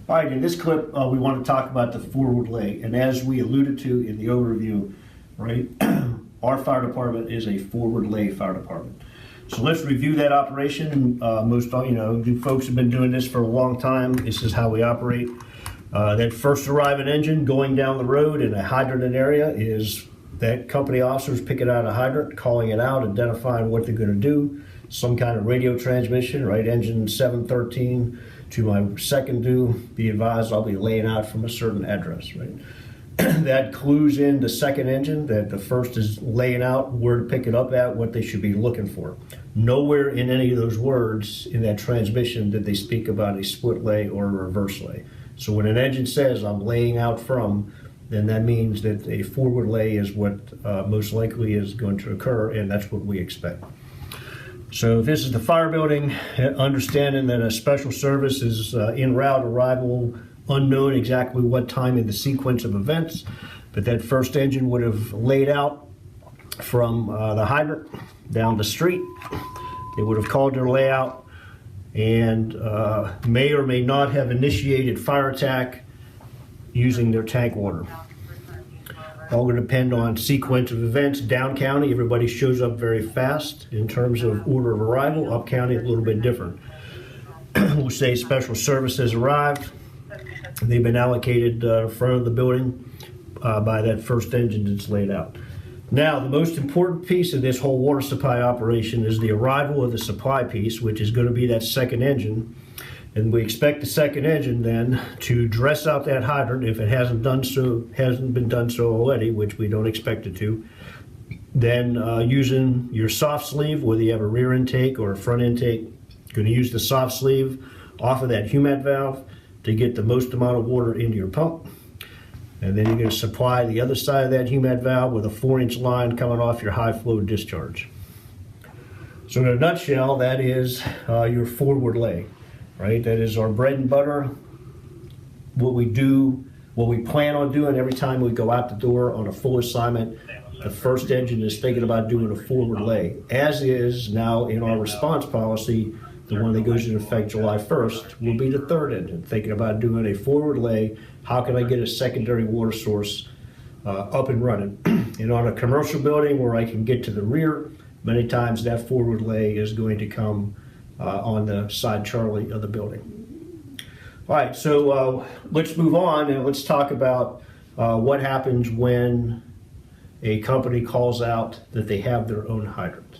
All right, in this clip, we want to talk about the forward lay. And as we alluded to in the overview, right, our fire department is a forward lay fire department. So let's review that operation. You folks have been doing this for a long time. This is how we operate. That first arriving engine going down the road in a hydrant area is that company officers picking out a hydrant, calling it out, identifying what they're going to do, some kind of radio transmission, right? Engine 713 to my second due, be advised I'll be laying out from a certain address, right? That clues in the second engine that the first is laying out where to pick it up at, what they should be looking for. Nowhere in any of those words in that transmission did they speak about a split lay or a reverse lay. So when an engine says I'm laying out from, then that means that a forward lay is what most likely is going to occur, and that's what we expect. So if this is the fire building, understanding that a special service is en route, arrival, unknown exactly what time in the sequence of events, but that first engine would have laid out from the hydrant down the street. They would have called their layout and may or may not have initiated fire attack using their tank water. All going to depend on sequence of events. Down county, everybody shows up very fast in terms of order of arrival. Up county, a little bit different. We'll say special service has arrived. They've been allocated front of the building by that first engine that's laid out. Now, the most important piece of this whole water supply operation is the arrival of the supply piece, which is going to be that second engine. And we expect the second engine then to dress out that hydrant if it hasn't been done so already, which we don't expect it to. Then using your soft sleeve, whether you have a rear intake or a front intake, going to use the soft sleeve off of that HUMAT valve to get the most amount of water into your pump. And then you're going to supply the other side of that HUMAT valve with a 4-inch line coming off your high flow discharge. So in a nutshell, that is your forward lay. Right, that is our bread and butter. What we do, what we plan on doing every time we go out the door on a full assignment, the first engine is thinking about doing a forward lay, as is now in our response policy, the one that goes into effect July 1st, will be the third engine, thinking about doing a forward lay. How can I get a secondary water source up and running? And on a commercial building where I can get to the rear, many times that forward lay is going to come on the side Charlie of the building. All right, so let's move on and let's talk about what happens when a company calls out that they have their own hydrant.